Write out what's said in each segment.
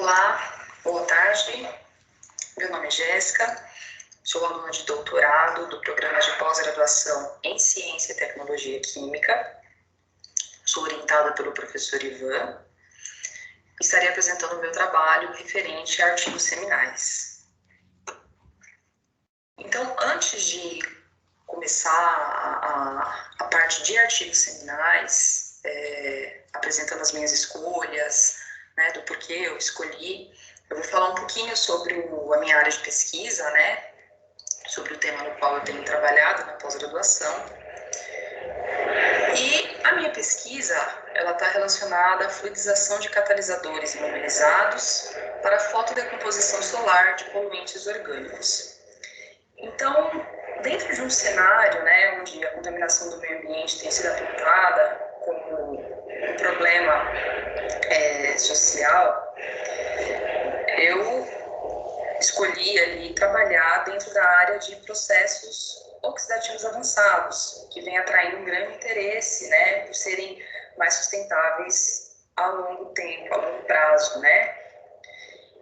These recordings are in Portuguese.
Olá, boa tarde. Meu nome é Jéssica, sou aluna de doutorado do programa de pós-graduação em Ciência e Tecnologia Química. Sou orientada pelo professor Ivan. Estarei apresentando o meu trabalho referente a artigos seminais. Então, antes de começar a parte de artigos seminais, apresentando as minhas escolhas, né, do porquê eu escolhi, eu vou falar um pouquinho sobre a minha área de pesquisa, né, sobre o tema no qual eu tenho trabalhado na pós-graduação. E a minha pesquisa, ela está relacionada à fluidização de catalisadores immobilizados para a fotodecomposição solar de poluentes orgânicos. Então, dentro de um cenário, né, onde a contaminação do meio ambiente tem sido apontada como um problema social, eu escolhi ali trabalhar dentro da área de processos oxidativos avançados, que vem atraindo um grande interesse, né, por serem mais sustentáveis a longo tempo, a longo prazo, né.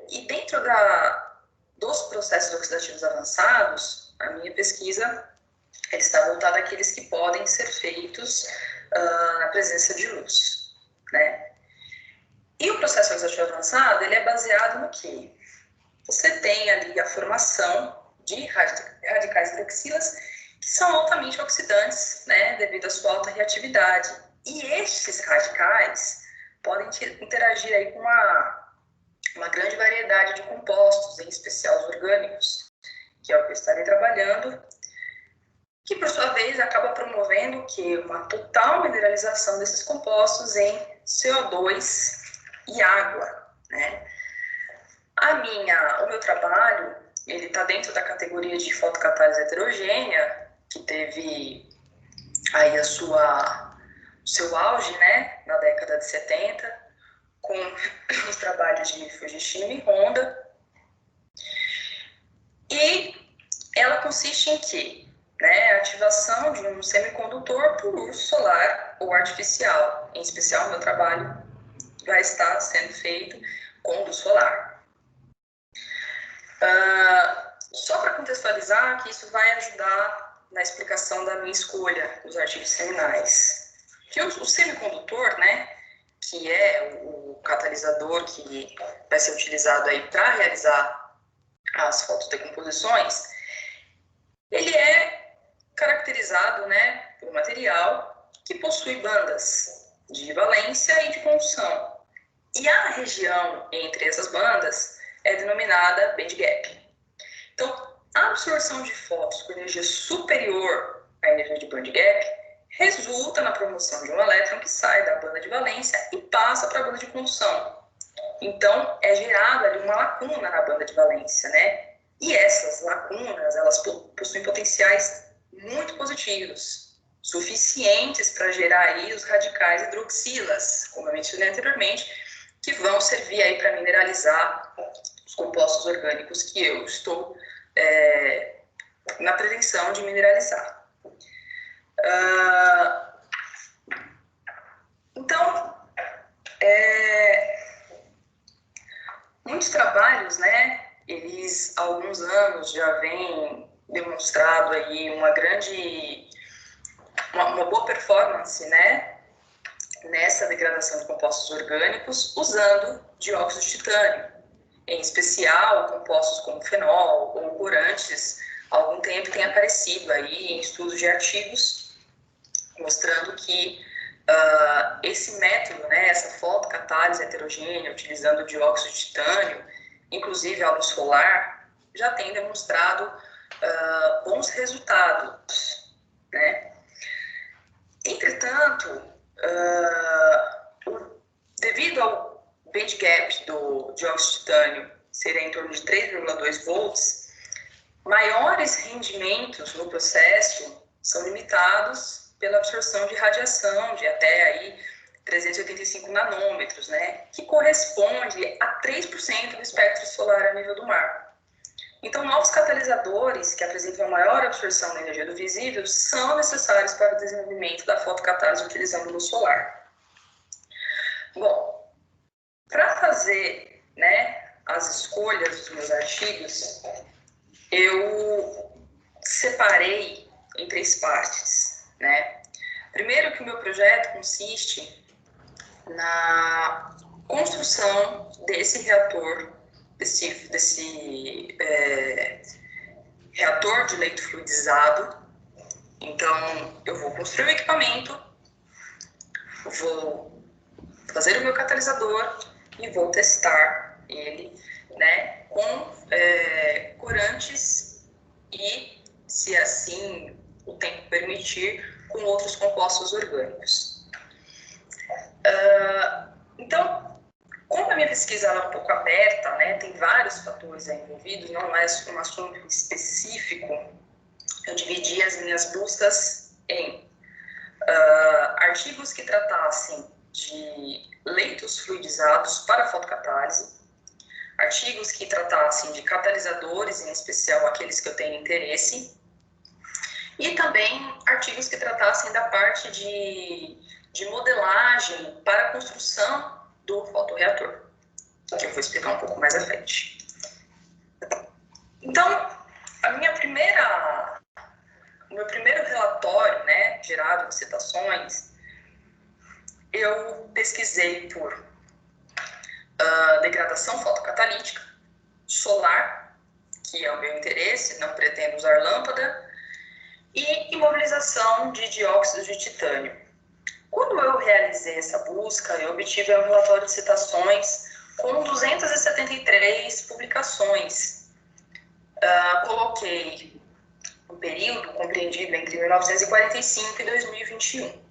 E dentro dos processos oxidativos avançados, a minha pesquisa está voltada àqueles que podem ser feitos na presença de luz, né. E o processo oxidativo avançado, ele é baseado no quê? Você tem ali a formação de radicais hidroxilas que são altamente oxidantes, né, devido à sua alta reatividade. E estes radicais podem interagir aí com uma grande variedade de compostos, em especial os orgânicos, que é o que eu estarei trabalhando, que por sua vez acaba promovendo o quê? Uma total mineralização desses compostos em CO2 e água, né? O meu trabalho, ele está dentro da categoria de fotocatálise heterogênea, que teve aí o seu auge, né, na década de 70, com os trabalhos de Fujishima e Honda. E ela consiste em quê? Né, a ativação de um semicondutor por uso solar ou artificial. Em especial, o meu trabalho vai estar sendo feito com luz solar. Só para contextualizar que isso vai ajudar na explicação da minha escolha dos artigos seminais. Que o semicondutor, né, que é o catalisador que vai ser utilizado aí para realizar as fotodecomposições, ele é caracterizado, né, por um material que possui bandas de valência e de condução. E a região entre essas bandas é denominada bandgap. Então, a absorção de fótons com energia superior à energia de bandgap resulta na promoção de um elétron que sai da banda de valência e passa para a banda de condução. Então, é gerada ali uma lacuna na banda de valência, né? E essas lacunas, elas possuem potenciais muito positivos, suficientes para gerar aí os radicais hidroxilas, como eu mencionei anteriormente, que vão servir aí para mineralizar os compostos orgânicos que eu estou na pretensão de mineralizar. Então, muitos trabalhos, né, eles há alguns anos já vêm demonstrado aí uma boa performance, né, nessa degradação de compostos orgânicos usando dióxido de titânio, em especial compostos como fenol ou corantes. Há algum tempo tem aparecido aí em estudos de artigos mostrando que esse método, né, essa fotocatálise heterogênea utilizando dióxido de titânio, inclusive a luz solar, já tem demonstrado bons resultados, né? Entretanto, devido ao bandgap do dióxido de titânio ser em torno de 3,2 volts, maiores rendimentos no processo são limitados pela absorção de radiação de até aí 385 nanômetros, né, que corresponde a 3% do espectro solar a nível do mar. Então, novos catalisadores que apresentam maior absorção da energia do visível são necessários para o desenvolvimento da fotocatálise utilizando luz solar. Bom, para fazer né, as escolhas dos meus artigos, eu separei em 3 partes, né? Primeiro que o meu projeto consiste na construção desse reator, desse reator de leito fluidizado. Então, eu vou construir o equipamento, vou fazer o meu catalisador e vou testar ele, né, com corantes e, se assim o tempo permitir, com outros compostos orgânicos. Então, como a minha pesquisa é um pouco aberta, né, tem vários fatores envolvidos, não é um assunto específico, eu dividi as minhas buscas em artigos que tratassem de leitos fluidizados para fotocatálise, artigos que tratassem de catalisadores, em especial aqueles que eu tenho interesse, e também artigos que tratassem da parte de modelagem para a construção do fotoreator, que eu vou explicar um pouco mais à frente. Então, o meu primeiro relatório, né, gerado de citações, eu pesquisei por degradação fotocatalítica, solar, que é o meu interesse, não pretendo usar lâmpada, e imobilização de dióxido de titânio. Quando eu realizei essa busca, eu obtive um relatório de citações com 273 publicações. Coloquei um período compreendido entre 1945 e 2021.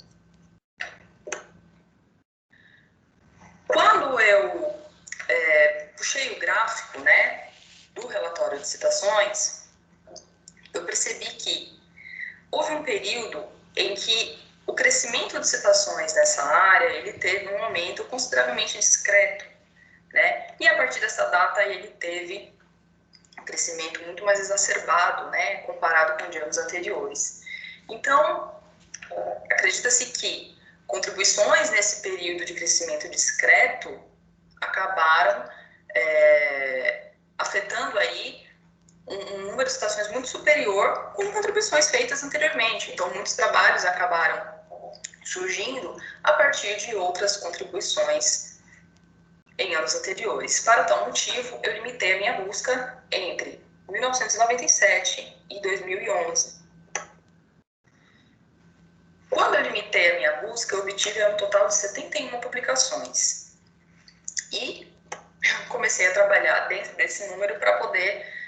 Quando eu puxei o gráfico, né, do relatório de citações, eu percebi que houve um período em que o crescimento de citações nessa área ele teve um aumento consideravelmente discreto, né? E a partir dessa data ele teve um crescimento muito mais exacerbado, né, comparado com de anos anteriores. Então, acredita-se que contribuições nesse período de crescimento discreto acabaram afetando aí um número de citações muito superior com contribuições feitas anteriormente. Então, muitos trabalhos acabaram surgindo a partir de outras contribuições em anos anteriores. Para tal motivo, eu limitei a minha busca entre 1997 e 2011. Quando eu limitei a minha busca, eu obtive um total de 71 publicações. E comecei a trabalhar dentro desse número para poder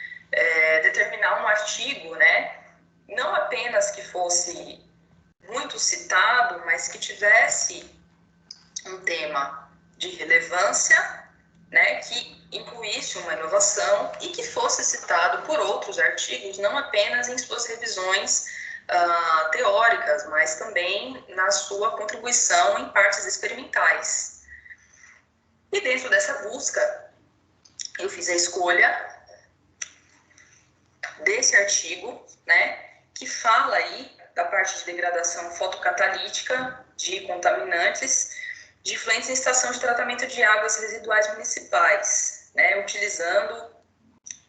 determinar um artigo, né, não apenas que fosse muito citado, mas que tivesse um tema de relevância, né, que incluísse uma inovação e que fosse citado por outros artigos, não apenas em suas revisões teóricas, mas também na sua contribuição em partes experimentais. E dentro dessa busca, eu fiz a escolha desse artigo, né, que fala aí da parte de degradação fotocatalítica de contaminantes de efluentes em estação de tratamento de águas residuais municipais, né, utilizando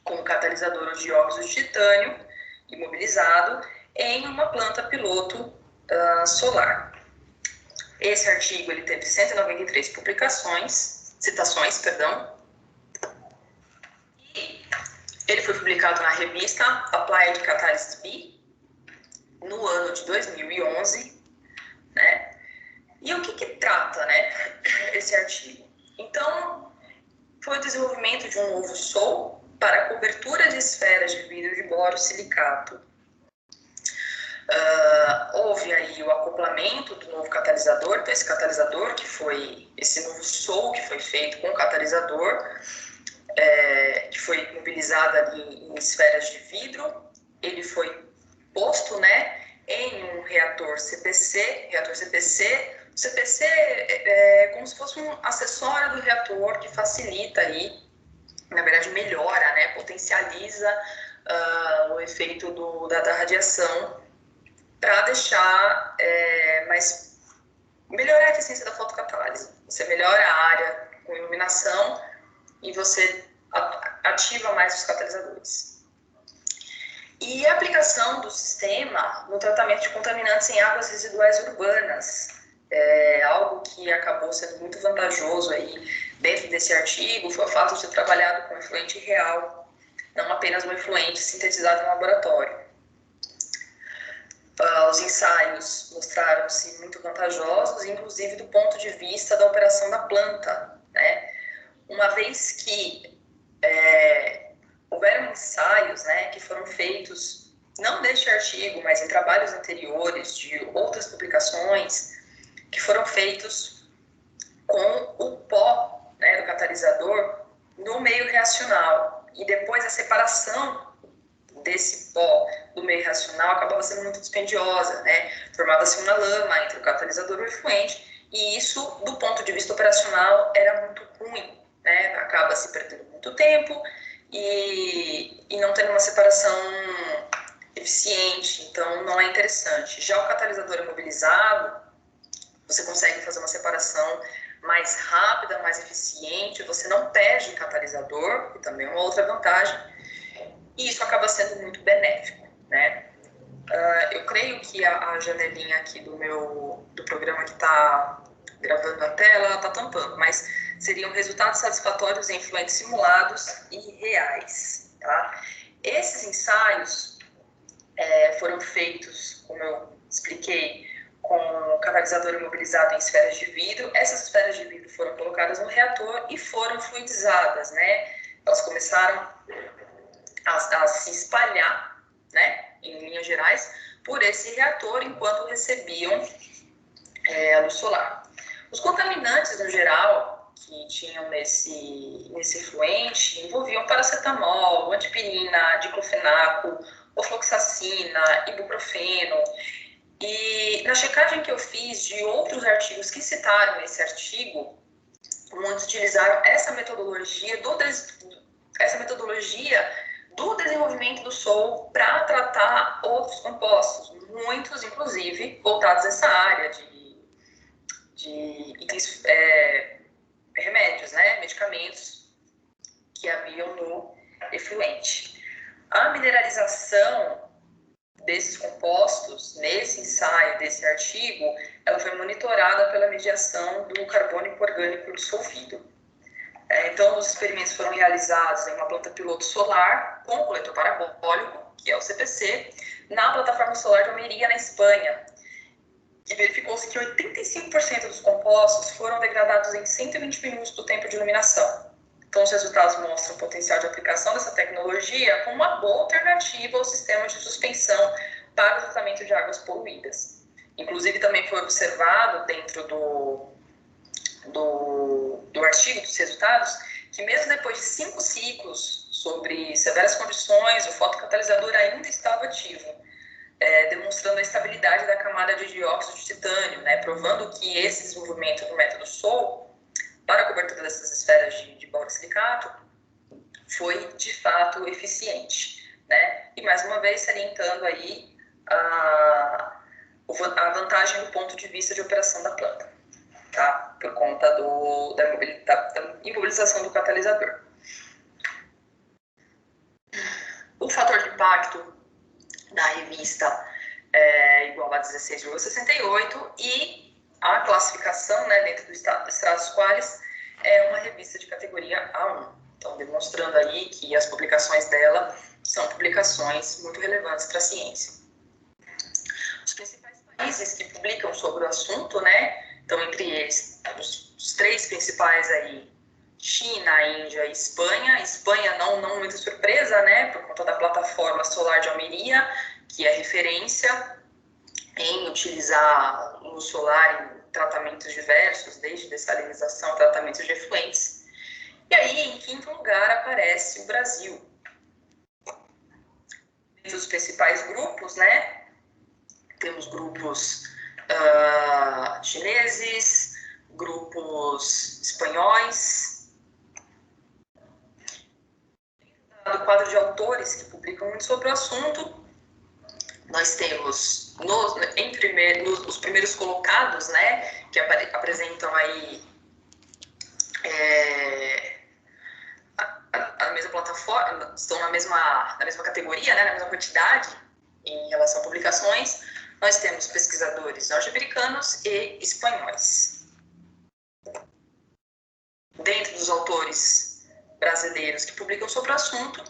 como catalisador o dióxido de titânio imobilizado em uma planta piloto solar. Esse artigo ele teve 193 citações, e ele foi publicado na revista Applied Catalyst B no ano de 2011, né? E o que trata, né, esse artigo? Então, foi o desenvolvimento de um novo sol para a cobertura de esferas de vidro de borosilicato. Houve aí o acoplamento do novo catalisador, então esse catalisador que foi, esse novo sol que foi feito com o catalisador, que foi mobilizado ali em esferas de vidro, ele foi posto, né, em um reator CPC. O CPC é como se fosse um acessório do reator que facilita aí, na verdade melhora, né, potencializa o efeito da radiação para deixar melhorar a eficiência da fotocatálise. Você melhora a área com iluminação e você ativa mais os catalisadores. E a aplicação do sistema no tratamento de contaminantes em águas residuais urbanas, algo que acabou sendo muito vantajoso aí dentro desse artigo, foi o fato de ter trabalhado com efluente real, não apenas um efluente sintetizado em laboratório. Os ensaios mostraram-se muito vantajosos, inclusive do ponto de vista da operação da planta, né? Uma vez que houveram ensaios, né, que foram feitos, não neste artigo, mas em trabalhos anteriores de outras publicações, que foram feitos com o pó, né, do catalisador no meio reacional. E depois a separação desse pó do meio reacional acabava sendo muito dispendiosa, né? Formava-se uma lama entre o catalisador e o efluente, e isso, do ponto de vista operacional, era muito ruim, né? Acaba se perdendo muito tempo e não tendo uma separação eficiente, então não é interessante. Já o catalisador imobilizado, você consegue fazer uma separação mais rápida, mais eficiente, você não perde o catalisador, que também é uma outra vantagem, e isso acaba sendo muito benéfico, né? Eu creio que a janelinha aqui do programa que está gravando a tela, ela está tampando, mas seriam resultados satisfatórios em efluentes simulados e reais, tá? Esses ensaios foram feitos, como eu expliquei, com catalisador imobilizado em esferas de vidro. Essas esferas de vidro foram colocadas no reator e foram fluidizadas, né? Elas começaram a se espalhar, né, em linhas gerais, por esse reator enquanto recebiam a luz solar. Os contaminantes, no geral, que tinham nesse efluente, envolviam paracetamol, antipirina, diclofenaco, ofloxacina, ibuprofeno. E na checagem que eu fiz de outros artigos que citaram esse artigo, muitos utilizaram essa metodologia do desenvolvimento do SOL para tratar outros compostos, muitos, inclusive, voltados a essa área de itens, remédios, né, medicamentos que haviam no efluente. A mineralização desses compostos, nesse ensaio, desse artigo, ela foi monitorada pela mediação do carbônico orgânico dissolvido. Então, os experimentos foram realizados em uma planta piloto solar com coletor parabólico, que é o CPC, na plataforma solar de Almeria, na Espanha. E verificou-se que 85% dos compostos foram degradados em 120 minutos do tempo de iluminação. Então, os resultados mostram o potencial de aplicação dessa tecnologia como uma boa alternativa ao sistema de suspensão para o tratamento de águas poluídas. Inclusive, também foi observado dentro do artigo, dos resultados, que mesmo depois de 5 ciclos sobre severas condições, o fotocatalisador ainda estava ativo, demonstrando a estabilidade da camada de dióxido de titânio, né, provando que esse desenvolvimento do método SOL para a cobertura dessas esferas de borosilicato foi, de fato, eficiente, né? E, mais uma vez, salientando aí a vantagem do ponto de vista de operação da planta, tá? Por conta da imobilização do catalisador. O fator de impacto da revista é igual a 16,68 e a classificação, né, dentro do status qualis é uma revista de categoria A1. Então, demonstrando aí que as publicações dela são publicações muito relevantes para a ciência. Os principais países que publicam sobre o assunto, né, então, entre eles, os 3 principais aí, China, Índia e Espanha. Espanha não muita surpresa, né, por conta da plataforma solar de Almeria, que é referência em utilizar luz solar em tratamentos diversos, desde dessalinização a tratamentos de efluentes. E aí, em quinto lugar, aparece o Brasil. Entre os principais grupos, né, temos grupos chineses, grupos espanhóis. Do quadro de autores que publicam muito sobre o assunto, nós temos os primeiros colocados, né, que apresentam aí estão na mesma categoria, né, na mesma quantidade em relação a publicações. Nós temos pesquisadores norte-americanos e espanhóis. Dentro dos autores brasileiros que publicam sobre o assunto,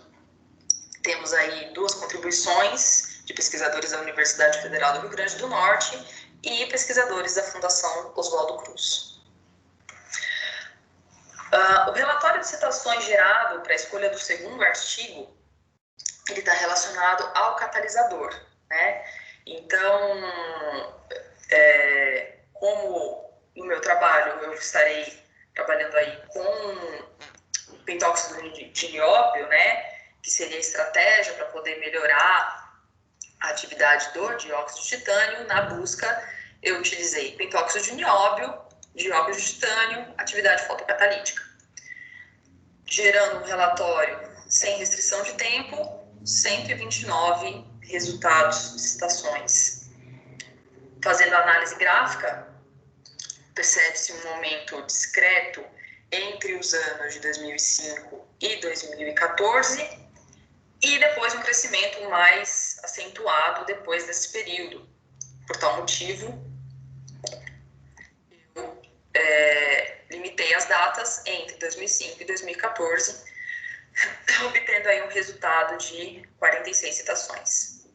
temos aí 2 contribuições de pesquisadores da Universidade Federal do Rio Grande do Norte e pesquisadores da Fundação Oswaldo Cruz. O relatório de citações gerado para a escolha do segundo artigo, ele está relacionado ao catalisador, né? Então, como no meu trabalho eu estarei trabalhando aí com pentóxido de nióbio, né, que seria a estratégia para poder melhorar a atividade do dióxido de titânio, na busca eu utilizei pentóxido de nióbio, dióxido de titânio, atividade fotocatalítica, gerando um relatório sem restrição de tempo, 129 resultados de citações. Fazendo análise gráfica, percebe-se um momento discreto entre os anos de 2005 e 2014 e depois um crescimento mais acentuado depois desse período. Por tal motivo, eu limitei as datas entre 2005 e 2014, obtendo aí um resultado de 46 citações.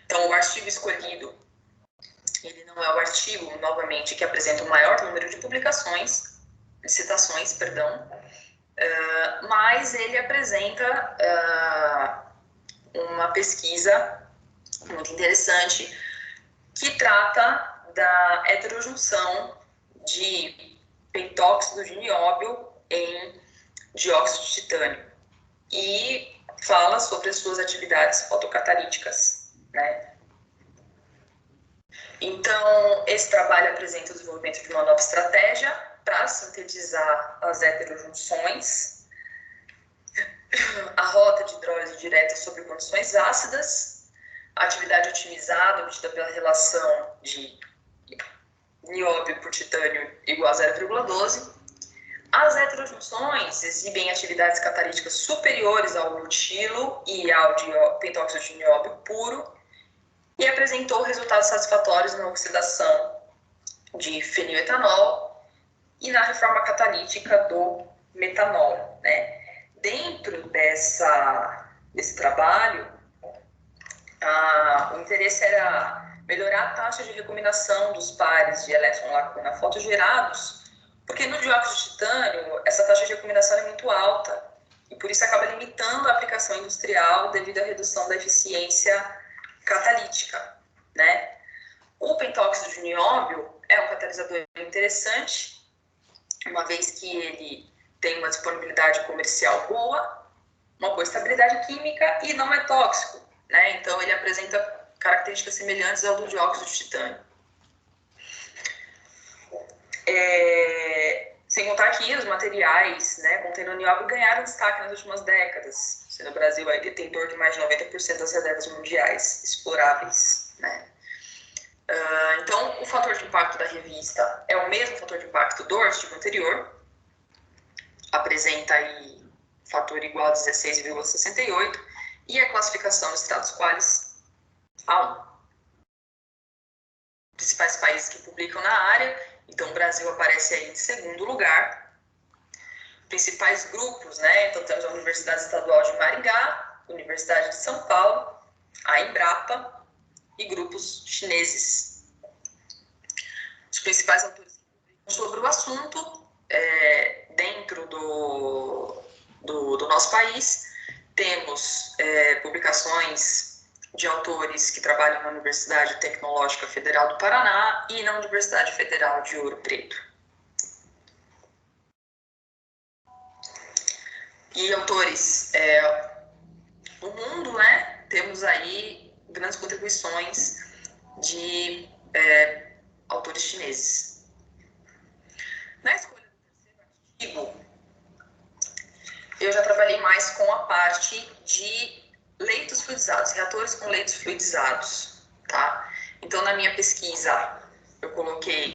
Então, o artigo escolhido, ele não é o artigo, novamente, que apresenta o maior número de citações, mas ele apresenta uma pesquisa muito interessante que trata da heterojunção de pentóxido de nióbio em dióxido de titânio e fala sobre as suas atividades fotocatalíticas, né? Então, esse trabalho apresenta o desenvolvimento de uma nova estratégia para sintetizar as heterojunções, a rota de hidrólise direta sobre condições ácidas, a atividade otimizada obtida pela relação de nióbio por titânio igual a 0,12. As heterojunções exibem atividades catalíticas superiores ao rutilo e ao pentóxido de nióbio puro e apresentou resultados satisfatórios na oxidação de feniletanol e na reforma catalítica do metanol, né? Dentro desse trabalho, o interesse era melhorar a taxa de recombinação dos pares de elétron-lacuna fotogerados, porque no dióxido de titânio essa taxa de recombinação é muito alta e por isso acaba limitando a aplicação industrial devido à redução da eficiência catalítica, né? O pentóxido de nióbio é um catalisador interessante, uma vez que ele tem uma disponibilidade comercial boa, uma boa estabilidade química e não é tóxico, né? Então ele apresenta características semelhantes ao do dióxido de titânio. Sem contar que os materiais, né, contendo nióbio ganharam destaque nas últimas décadas, sendo o Brasil aí detentor de mais de 90% das reservas mundiais exploráveis, né? Então, o fator de impacto da revista é o mesmo fator de impacto do artigo anterior, apresenta aí fator igual a 16,68 e a classificação de status qualis A1. Principais países que publicam na área, então o Brasil aparece aí em segundo lugar. Principais grupos, né? Então temos a Universidade Estadual de Maringá, Universidade de São Paulo, a Embrapa e grupos chineses. Os principais autores que publicam sobre o assunto, dentro do nosso país, temos publicações de autores que trabalham na Universidade Tecnológica Federal do Paraná e na Universidade Federal de Ouro Preto. E autores do mundo, né? Temos aí grandes contribuições de autores chineses. Na escolha do terceiro artigo, eu já trabalhei mais com a parte de leitos fluidizados, reatores com leitos fluidizados, tá? Então, na minha pesquisa, eu coloquei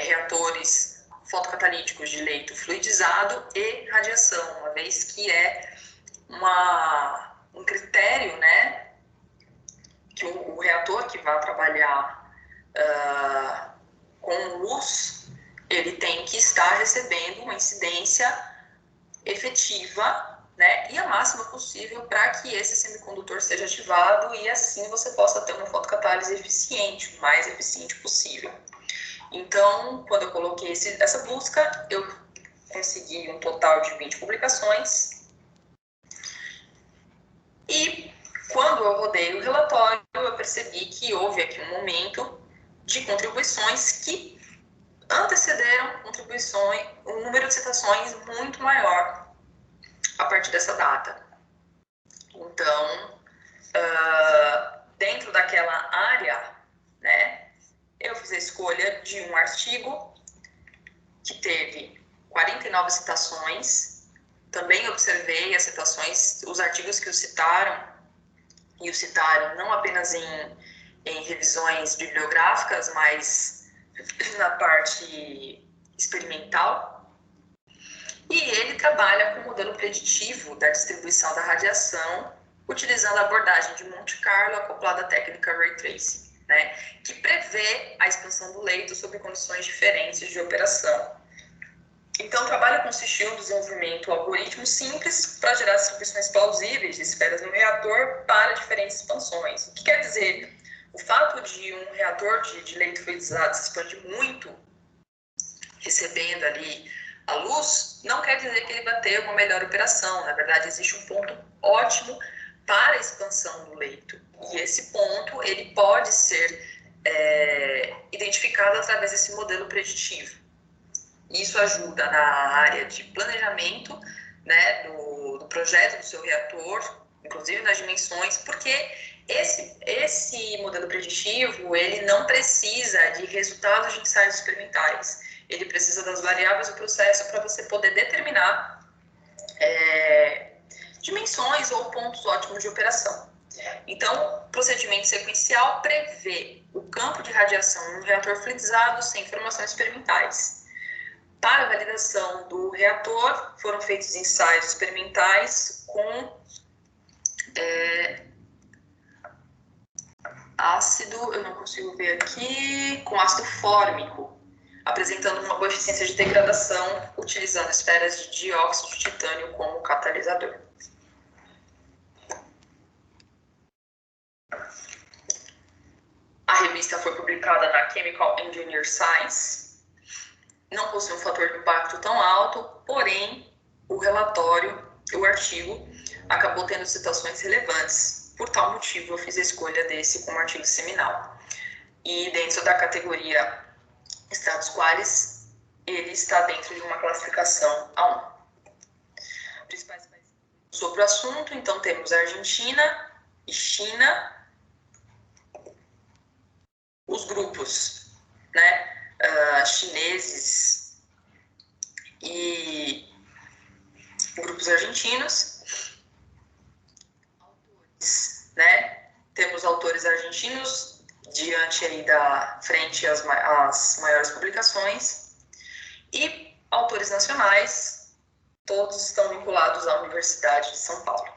reatores fotocatalíticos de leito fluidizado e radiação, uma vez que é um critério, né, que o reator que vai trabalhar com luz, ele tem que estar recebendo uma incidência efetiva, né, e a máxima possível para que esse semicondutor seja ativado e assim você possa ter uma fotocatálise eficiente, o mais eficiente possível. Então, quando eu coloquei essa busca, eu consegui um total de 20 publicações e quando eu rodei o relatório, eu percebi que houve aqui um momento de contribuições que antecederam contribuições, um número de citações muito maior a partir dessa data. Então, dentro daquela área, né, eu fiz a escolha de um artigo que teve 49 citações. Também observei as citações, os artigos que o citaram, e o citaram não apenas em revisões bibliográficas, mas na parte experimental. E ele trabalha com o modelo preditivo da distribuição da radiação, utilizando a abordagem de Monte Carlo acoplada à técnica Ray Tracing, né, que prevê a expansão do leito sob condições diferentes de operação. Então, o trabalho consistiu no desenvolvimento de algoritmos simples para gerar distribuições plausíveis de esferas no reator para diferentes expansões. O que quer dizer? O fato de um reator de leito fluidizado se expandir muito, recebendo ali a luz, não quer dizer que ele vai ter uma melhor operação. Na verdade, existe um ponto ótimo para a expansão do leito. E esse ponto ele pode ser identificado através desse modelo preditivo. Isso ajuda na área de planejamento, né, do projeto do seu reator, inclusive nas dimensões, porque esse modelo preditivo ele não precisa de resultados de ensaios experimentais. Ele precisa das variáveis do processo para você poder determinar dimensões ou pontos ótimos de operação. Então, o procedimento sequencial prevê o campo de radiação em um reator fluidizado sem informações experimentais. Para a validação do reator, foram feitos ensaios experimentais com ácido, eu não consigo ver aqui, com ácido fórmico, apresentando uma boa eficiência de degradação, utilizando esferas de dióxido de titânio como catalisador. A revista foi publicada na Chemical Engineer Science. Não possui um fator de impacto tão alto, porém, o relatório, o artigo, acabou tendo citações relevantes. Por tal motivo, eu fiz a escolha desse como artigo seminal. E dentro da categoria status qualis, ele está dentro de uma classificação A1. Principais países sobre o assunto, então temos Argentina e China. Os grupos, né, chineses e grupos argentinos. Autores, né, temos autores argentinos diante aí da frente às maiores publicações e autores nacionais, todos estão vinculados à Universidade de São Paulo.